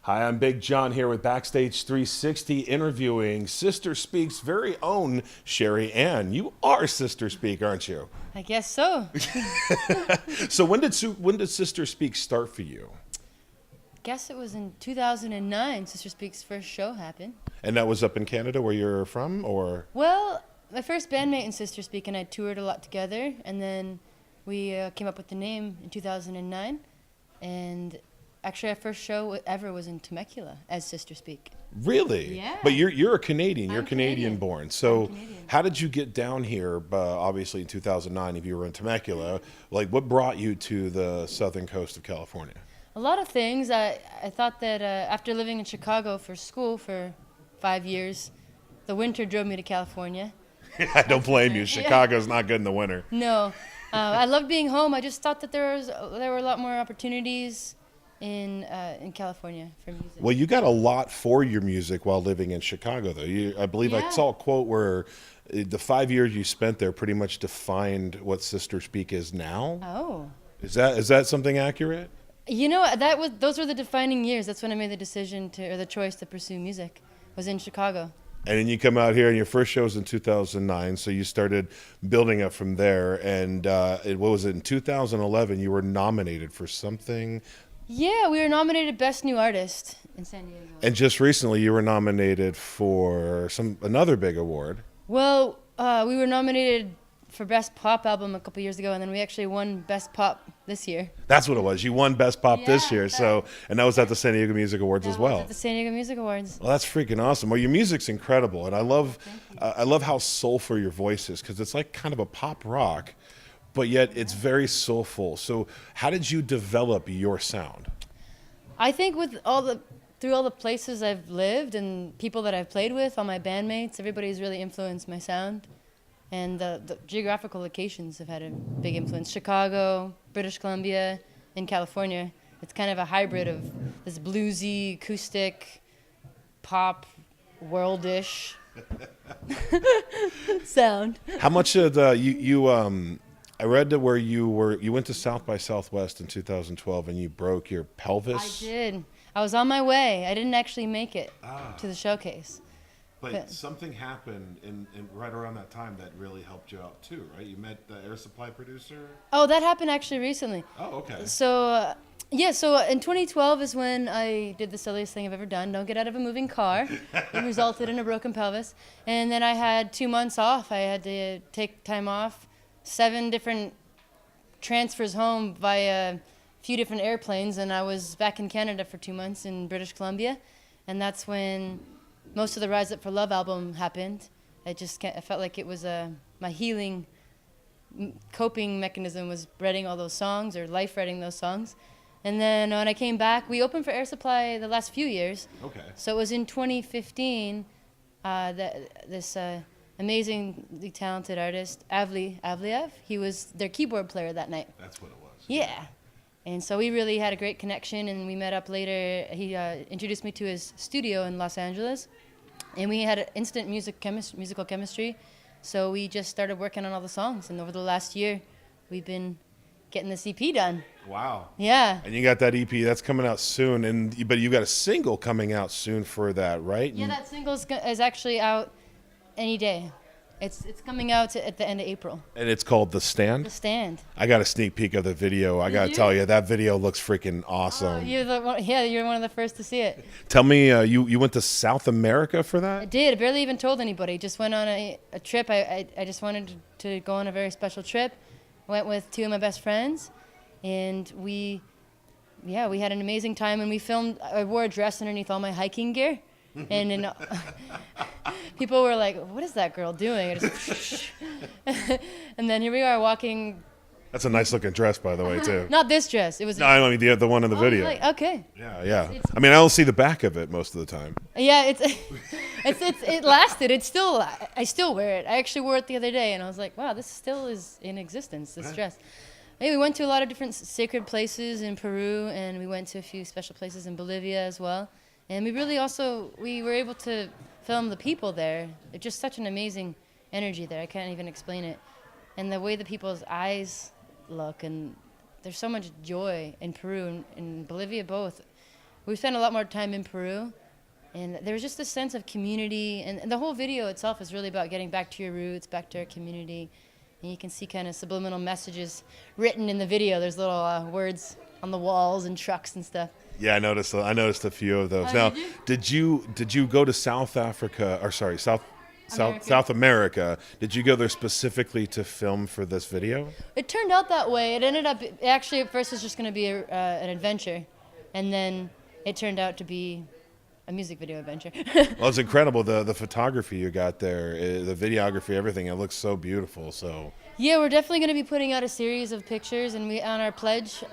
Hi, I'm Big John here with BackStage360 interviewing Sister Speak's very own Sherri Ann. You are Sister Speak, aren't you? I guess so. So when did Sister Speak start for you? Guess it was in 2009 Sister Speak's first show happened. And that was up in Canada where you're from, or? Well, my first bandmate in Sister Speak and I toured a lot together, and then we came up with the name in 2009. And actually, our first show ever was in Temecula as Sister Speak. Really? Yeah. But you're a Canadian. You're I'm Canadian born. So I'm Canadian. how did you get down here? Obviously in 2009, if you were in Temecula, like what brought you to the southern coast of California? A lot of things. I thought that after living in Chicago for school for 5 years, the winter drove me to California. I don't blame you. Chicago's not good in the winter. No. I loved being home. I just thought that there were a lot more opportunities in California for music. Well, you got a lot for your music while living in Chicago, though. I believe I Yeah. saw a quote where the 5 years you spent there pretty much defined what Sister Speak is now. Oh. Is that something accurate? You know, those were the defining years. That's when I made the decision or the choice to pursue music. Was in Chicago. And then you come out here, and your first show was in 2009, so you started building up from there. And what was it, in 2011, you were nominated for something. Yeah, we were nominated Best New Artist in San Diego. And just recently, you were nominated for another big award. Well, we were nominated for Best Pop Album a couple years ago, and then we actually won Best Pop this year. That's what it was. You won Best Pop this Yeah, year, and that was at the San Diego Music Awards as well. At the San Diego Music Awards. Well, that's freaking awesome. Well, your music's incredible, and I love how soulful your voice is, because it's like kind of a pop rock, but yet it's very soulful. So how did you develop your sound? I think through all the places I've lived and people that I've played with, all my bandmates, everybody's really influenced my sound. And the geographical locations have had a big influence. Chicago, British Columbia, and California. It's kind of a hybrid of this bluesy, acoustic, pop, worldish sound. How much of I read that where you went to South by Southwest in 2012 and you broke your pelvis. I did. I was on my way. I didn't actually make it to the showcase. But something happened in right around that time that really helped you out too, right? You met the Air Supply producer? Oh, that happened actually recently. Oh, okay. So, so in 2012 is when I did the silliest thing I've ever done. Don't get out of a moving car. It resulted in a broken pelvis. And then I had 2 months off. I had to take time off, 7 different transfers home via a few different airplanes, and I was back in Canada for 2 months in British Columbia. And that's when most of the Rise Up for Love album happened. I felt like it was my healing coping mechanism was writing all those songs, or life writing those songs. And then when I came back, we opened for Air Supply the last few years. Okay. So it was in 2015 that this amazingly talented artist, Avliev, he was their keyboard player that night. That's what it was. Yeah. And so we really had a great connection, and we met up later. He introduced me to his studio in Los Angeles, and we had instant musical chemistry. So we just started working on all the songs, and over the last year, we've been getting this EP done. Wow. Yeah. And you got that EP that's coming out soon, but you got a single coming out soon for that, right? Yeah, that single is actually out any day. It's coming out at the end of April. And it's called The Stand? The Stand. I got a sneak peek of the video. I got to tell you, that video looks freaking awesome. You're one of the first to see it. Tell me, you went to South America for that? I did. I barely even told anybody. Just went on a trip. I just wanted to go on a very special trip. Went with 2 of my best friends, and we had an amazing time, and we filmed. I wore a dress underneath all my hiking gear. And people were like, "What is that girl doing?" And then here we are walking. That's a nice looking dress, by the way, too. Not this dress. It was. No, I mean the one in the video. Okay. Yeah. I mean, I don't see the back of it most of the time. Yeah, it lasted. I still wear it. I actually wore it the other day, and I was like, wow, this still is in existence. This dress. Hey, we went to a lot of different sacred places in Peru, and we went to a few special places in Bolivia as well. And we were able to film the people there. It's just such an amazing energy there. I can't even explain it. And the way the people's eyes look, and there's so much joy in Peru and in Bolivia both. We spent a lot more time in Peru. And there was just this sense of community. And the whole video itself is really about getting back to your roots, back to our community. And you can see kind of subliminal messages written in the video. There's little words on the walls and trucks and stuff. Yeah, I noticed a few of those. Oh, Now, did you? did you go to South Africa, or sorry, South America? Did you go there specifically to film for this video? It turned out that way. It ended up, actually at first it was just going to be an adventure. And then it turned out to be a music video adventure. Well, it's incredible, the photography you got there, the videography, everything. It looks so beautiful. So Yeah, we're definitely going to be putting out a series of pictures, and we on our pledge,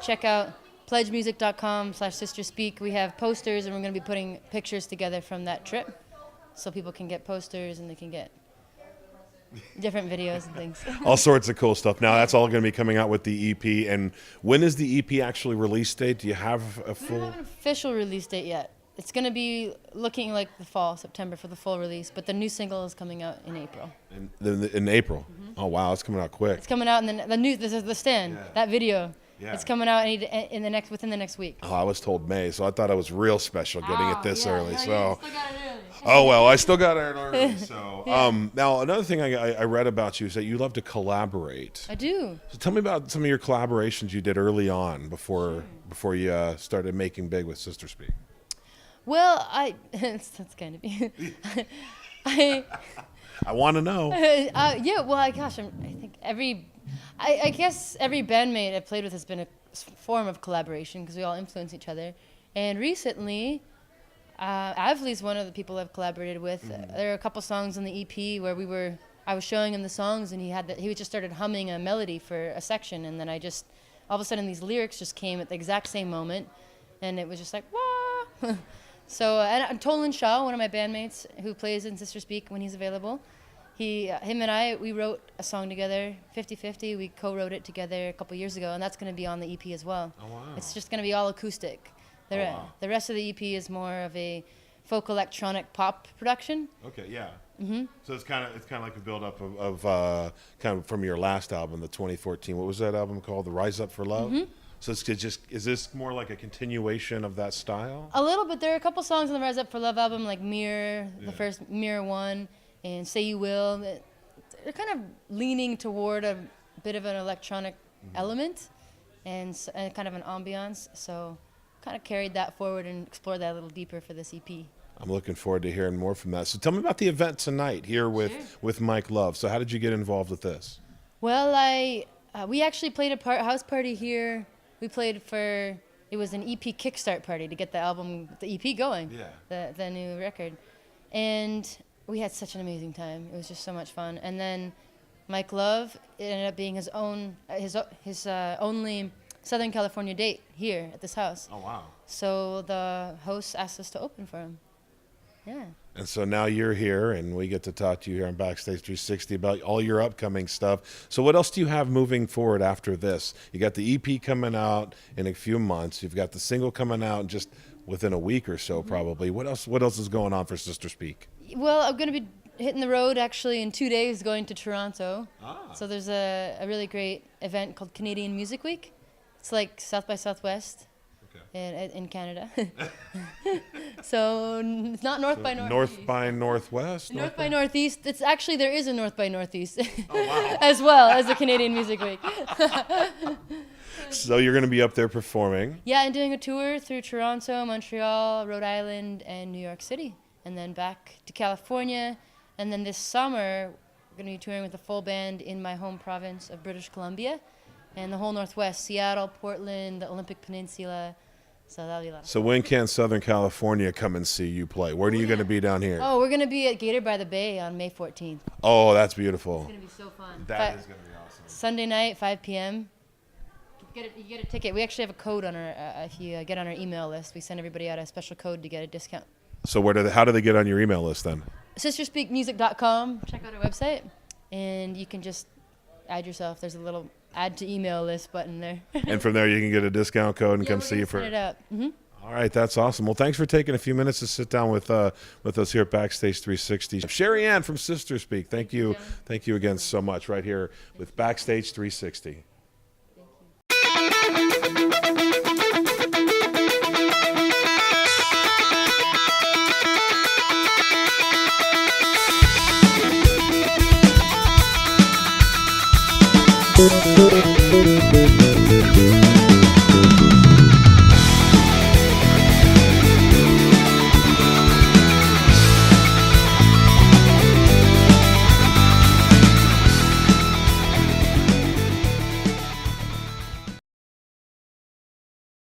check out pledgemusic.com/sisterspeak. We have posters, and we're going to be putting pictures together from that trip, so people can get posters and they can get different videos and things. all sorts of cool stuff. Now that's all going to be coming out with the EP. And when is the EP actually release date? Do you have a We full? don't have an official release date yet. It's going to be looking like the fall, September, for the full release, but the new single is coming out in April. In April. Oh wow, it's coming out quick. It's coming out, and then the stand, Yeah. that video. Yeah. It's coming out within the next week. Oh, I was told May, so I thought it was real special getting it this early. So. still got it early. Oh well, I still got it early. So now another thing I read about you is that you love to collaborate. I do. So tell me about some of your collaborations you did early on before you started making big with Sister Speak. Well, that's kind of I want to know. yeah. Well, I think I guess every bandmate I've played with has been a form of collaboration because we all influence each other. And recently, Avley's one of the people I've collaborated with. There are a couple songs on the EP where I was showing him the songs, and he just started humming a melody for a section, and then all of a sudden these lyrics just came at the exact same moment, and it was just like, wah! So, and Tolan Shaw, one of my bandmates who plays in Sister Speak when he's available, him and I, we wrote a song together, 50-50. We co-wrote it together a couple years ago, and that's going to be on the EP as well. Oh, wow. It's just going to be all acoustic. The rest of the EP is more of a folk electronic pop production. Okay, yeah. Mm-hmm. So it's kind of like a build up of kind of from your last album, the 2014. What was that album called? The Rise Up for Love. Mm-hmm. So is this more like a continuation of that style? A little bit. There are a couple songs on the Rise Up for Love album, like Mirror, the first Mirror 1, and Say You Will. They're kind of leaning toward a bit of an electronic element and kind of an ambiance. So kind of carried that forward and explored that a little deeper for this EP. I'm looking forward to hearing more from that. So tell me about the event tonight here with Mike Love. So how did you get involved with this? Well, we actually played a house party here. We played it was an EP kickstart party to get the EP going, the new record. And we had such an amazing time. It was just so much fun. And then Mike Love, it ended up being his only Southern California date here at this house. Oh, wow. So the host asked us to open for him. Yeah. And so now you're here, and we get to talk to you here on Backstage 360 about all your upcoming stuff. So what else do you have moving forward after this? You got the EP coming out in a few months. You've got the single coming out just within a week or so, probably. What else is going on for Sister Speak? Well, I'm going to be hitting the road actually in 2 days, going to Toronto. So there's a really great event called Canadian Music Week. It's like South by Southwest. In Canada. So it's not North by Northeast. North by Northwest? North by Northeast. It's actually, there is a North by Northeast. Oh, wow. As well as the Canadian Music Week. So you're going to be up there performing? Yeah, and doing a tour through Toronto, Montreal, Rhode Island, and New York City. And then back to California. And then this summer, we're going to be touring with a full band in my home province of British Columbia. And the whole Northwest, Seattle, Portland, the Olympic Peninsula. So that'll be a lot of fun. So when can Southern California come and see you play? Where are you going to be down here? Oh, we're going to be at Gator by the Bay on May 14th. Oh, that's beautiful. It's going to be so fun. That is going to be awesome. Sunday night, 5 p.m. You get a ticket. We actually have a code on our, if you get on our email list, we send everybody out a special code to get a discount. So how do they get on your email list then? Sisterspeakmusic.com. Check out our website, and you can just add yourself. There's a little add to email list button there. And from there you can get a discount code and come see you for it up. Mm-hmm. All right, that's awesome. Well, thanks for taking a few minutes to sit down with us here at Backstage 360. Sherri Ann from Sister Speak. Thank you again so much right here with Backstage 360. Thank you. Bye.